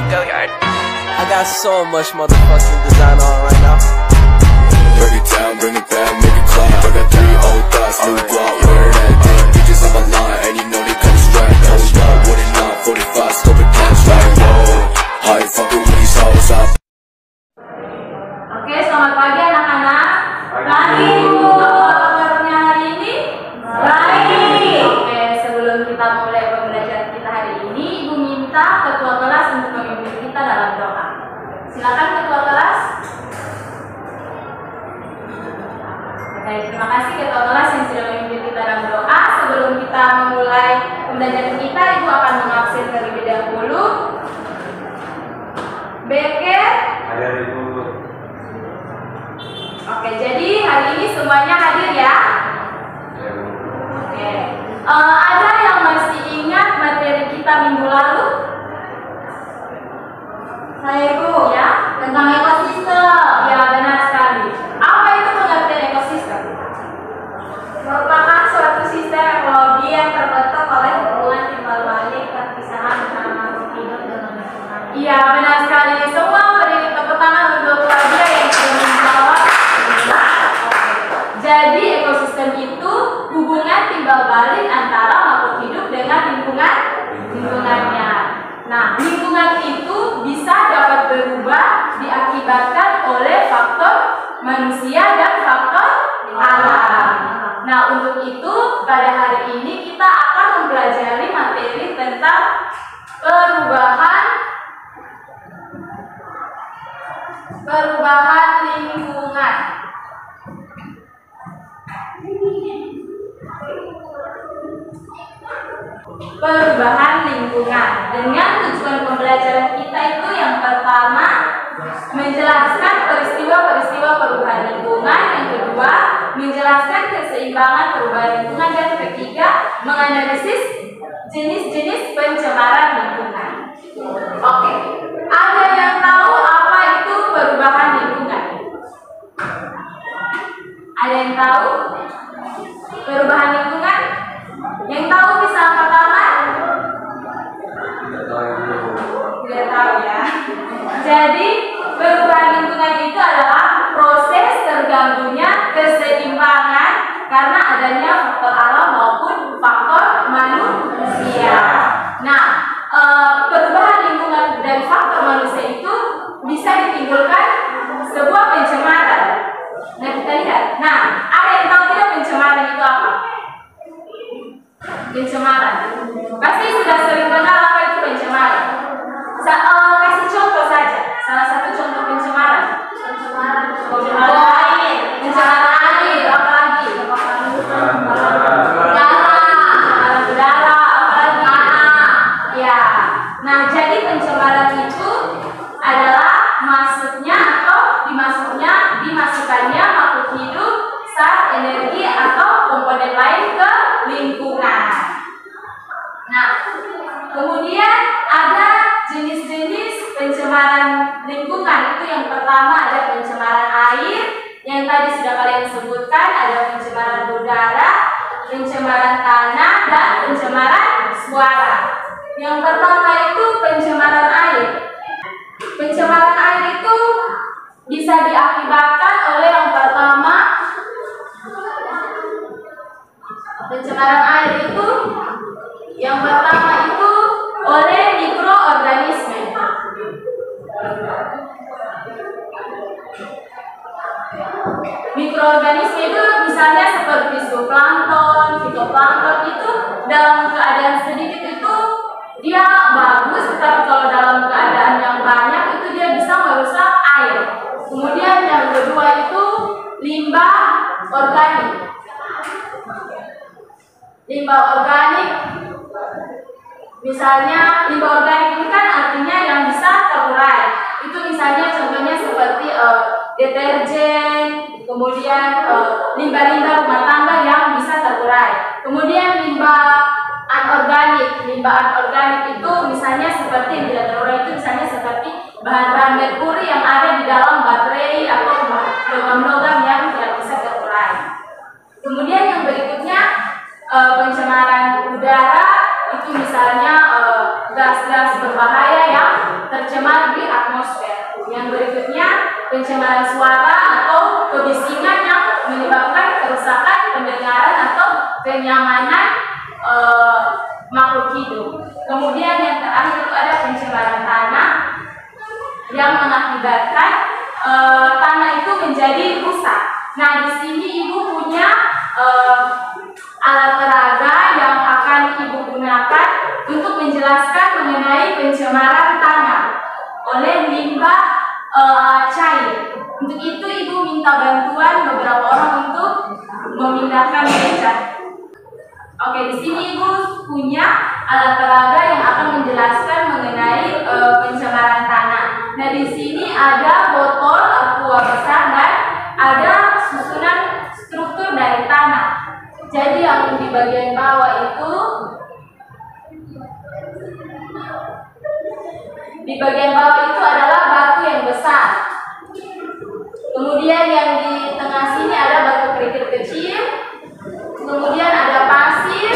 I got so much motherfucking design on right now. Break it down, bring it back, make it clap. I got 3 old thoughts, new block, where that damn bitches on my line, and you know they come straight. Hold up, what it not, 45, stop it, cash like whoa. How you fucking with these hoes up? Oke, selamat pagi anak-anak. Pagi Bu. Apa kabarnya hari ini? Baik. Oke, sebelum kita mulai pembelajaran kita hari ini, Ibu minta ketua kelas untuk memimpin kita dalam doa. Silakan ketua kelas. Oke, terima kasih ketua kelas yang sudah memimpin kita dalam doa. Sebelum kita memulai pembelajaran kita, Ibu akan mengabsen terlebih dahulu. Beker. Ada Ibu. Oke, jadi hari ini semuanya hadir ya. Oke, ada yang masih ingat materi kita minggu lalu? Saya Bu, ya, tentang ekosistem. Ya, benar sekali. Apa itu pengertian ekosistem? Merupakan suatu sistem ekologi yang terbentuk oleh hubungan timbal balik perpisahan antara makhluk hidup dengan lingkungan. Iya, benar sekali. Semua beri tepuk tangan untuk Claudia yang sudah menjawab. Jadi ekosistem itu hubungan timbal balik antara makhluk hidup dengan lingkungannya. Nah, lingkungan itu bisa dapat berubah diakibatkan oleh faktor manusia dan faktor alam. Nah, untuk itu pada hari ini kita akan mempelajari materi tentang perubahan lingkungan. Perubahan lingkungan dengan tujuan pembelajaran kita itu yang pertama menjelaskan peristiwa-peristiwa perubahan lingkungan, yang kedua menjelaskan keseimbangan perubahan lingkungan, dan ketiga menganalisis jenis-jenis pencemaran lingkungan. Oke, ada yang tahu apa itu perubahan lingkungan? Ada yang tahu perubahan lingkungan? Yang tahu bisa angkat tangan? Tidak tahu ya. Jadi perubahan lingkungan itu adalah proses terganggunya keseimbangan karena adanya faktor alam maupun faktor manusia. Nah, perubahan lingkungan dari faktor manusia itu bisa ditimbulkan sebuah pencemaran. Nah, kita lihat. Nah, ada yang tahu tidak pencemaran itu apa? Pencemaran. Pasti sudah sering kenal apa itu pencemaran. Kasih contoh saja. Salah satu contoh pencemaran. Pencemaran air. Pencemaran air. Apa lagi? Udara. Apa lagi? Ya. Nah, jadi pencemaran itu adalah dimasukkannya makhluk hidup, zat, energi atau komponen lain ke lingkungan. Nah, kemudian ada jenis-jenis pencemaran lingkungan. Itu yang pertama ada pencemaran air, yang tadi sudah kalian sebutkan, ada pencemaran udara, pencemaran tanah, dan pencemaran suara. Yang pertama itu pencemaran air. Pencemaran air itu bisa diakibatkan oleh yang pertama, pencemaran air itu yang pertama itu oleh mikroorganisme. Mikroorganisme itu misalnya seperti zooplankton, fitoplankton, itu dalam keadaan sedikit itu dia bagus, tetapi kalau dalam keadaan yang banyak itu dia bisa merusak air. Kemudian yang kedua itu limbah organik. Limbah organik, misalnya limbah organik ini kan artinya yang bisa terurai. Itu misalnya contohnya seperti deterjen, kemudian limbah-limbah rumah tangga yang bisa terurai. Kemudian limbah anorganik. Limbah anorganik itu misalnya seperti yang tidak terurai, itu misalnya seperti bahan-bahan merkuri yang ada di dalam baterai atau logam-logam yang tidak bisa terurai. Kemudian yang berikutnya pencemaran udara, itu misalnya gas-gas berbahaya yang tercemar di atmosfer. Yang berikutnya, pencemaran suara atau kebisingan yang menyebabkan kerusakan pendengaran atau kenyamanan makhluk hidup. Kemudian yang terakhir itu ada pencemaran tanah yang mengakibatkan tanah itu menjadi rusak. Nah, di sini Ibu punya alat peraga yang akan Ibu gunakan untuk menjelaskan mengenai pencemaran tanah oleh limbah cair. Untuk itu Ibu minta bantuan beberapa orang untuk memindahkan meja. Oke, di sini Ibu punya alat peraga yang akan menjelaskan mengenai pencemaran tanah. Nah, di sini ada botol aqua besar dan ada susunan struktur dari tanah. Jadi yang di bagian bawah itu, adalah batu yang besar. Kemudian yang di tengah sini ada batu kerikil kecil. Kemudian ada pasir.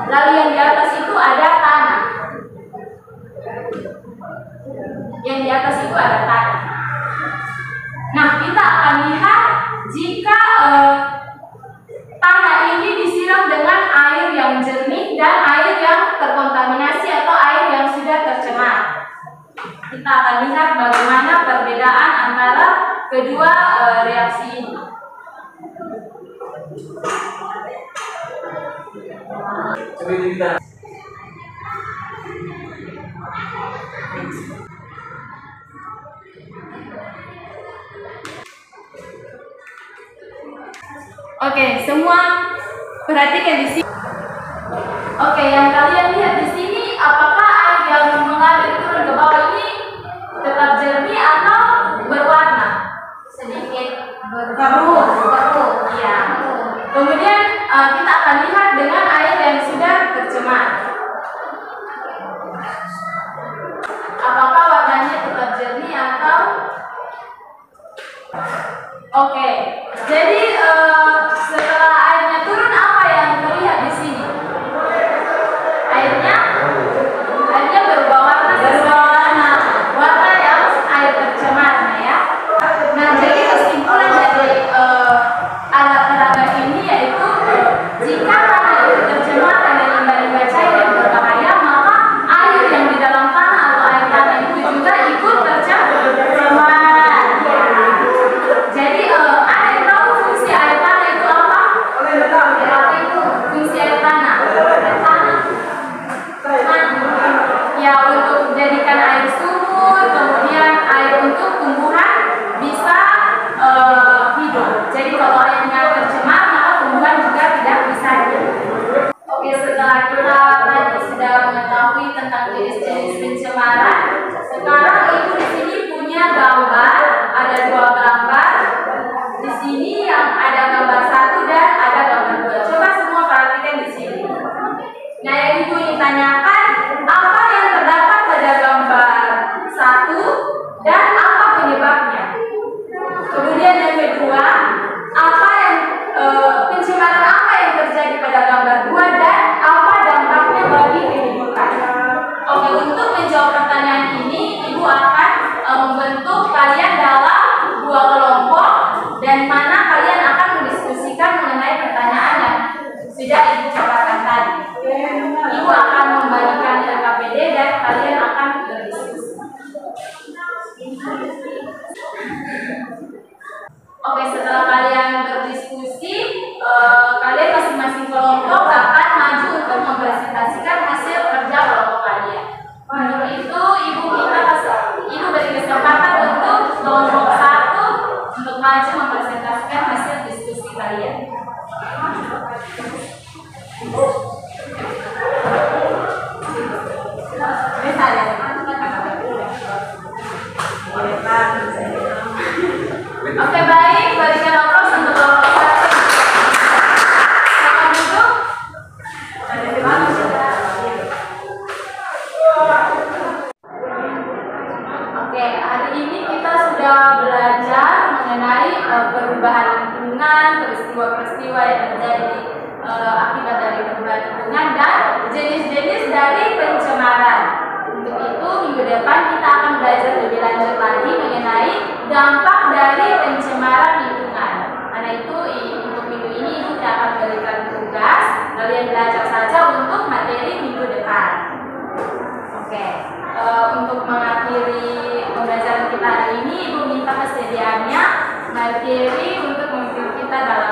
Lalu yang di atas itu ada tanah. Nah, kita akan lihat jika tanah ini disiram dengan air yang jernih dan air yang terkontaminasi atau air yang sudah tercemar. Kita akan lihat bagaimana perbedaan antara kedua reaksi ini. Oke, semua perhatikan di sini. Oke, yang kalian lihat di sini, apakah air yang mengalir turun ke bawah ini tetap jernih atau berwarna? Sedikit berkerut. Ya. Kemudian kita akan lihat dengan air yang sudah tercemar. Apakah warnanya tetap jernih atau? Oke, jadi setelah airnya turun, apa yang terlihat di sini? Airnya berubah warna. Warna yang air tercemar, ya. Nah, jadi kesimpulan dari alat peraga ini yaitu jika tanah itu tercemar dengan limbah-limbah cair yang berbahaya, maka air yang di dalam tanah atau air tanah itu juga ikut tercemar. Jadi ada yang tahu fungsi air tanah itu apa? Apa itu fungsi air tanah? Ya, untuk menjadikan air sumur, kemudian air untuk tumbuhan bisa hidup. Jadi kalau airnya tercemar, maka tumbuhan juga tidak bisa hidup. Oke, setelah kita tadi sudah mengetahui tentang jenis-jenis pencemaran, sekarang Ibu di sini punya gambar, ada 2 gambar. Di sini yang ada gambar 1 dan ada gambar 2. Coba semua perhatikan di sini. Nah, yang Ibu ingin tanyakan, apa yang terdapat pada gambar 1 dan apa penyebabnya? Kemudian yang kedua, apa yang pencemaran apa yang terjadi pada gambar 2 dan apa dampaknya bagi kehidupan? Oke, untuk menjawab pertanyaan ini, Ibu akan membentuk kalian dalam 2 kelompok dan mana kalian akan mendiskusikan mengenai pertanyaan yang sudah Ibu paparkan tadi. Ibu akan membagikan LKPD dan kalian akan berdiskusi. Oke, setelah kalian berdiskusi, kalian masing-masing kelompok akan maju untuk mempresentasikan hasil kerja kelompok kalian. Untuk itu, Ibu beri kesempatan untuk kelompok 1 untuk maju mempresentasikan hasil diskusi kalian. Oke, baik, berikan aplaus untuk kelompok 1. Silakan duduk. Oke, hari ini kita sudah belajar mengenai perubahan lingkungan, peristiwa-peristiwa yang terjadi akibat dari perubahan lingkungan dan jenis-jenis dari pencemaran. Untuk itu, minggu depan kita akan Kalian belajar saja untuk materi minggu depan. Oke, untuk mengakhiri pembelajaran kita hari ini, Ibu minta kesediaannya materi untuk memimpin kita dalam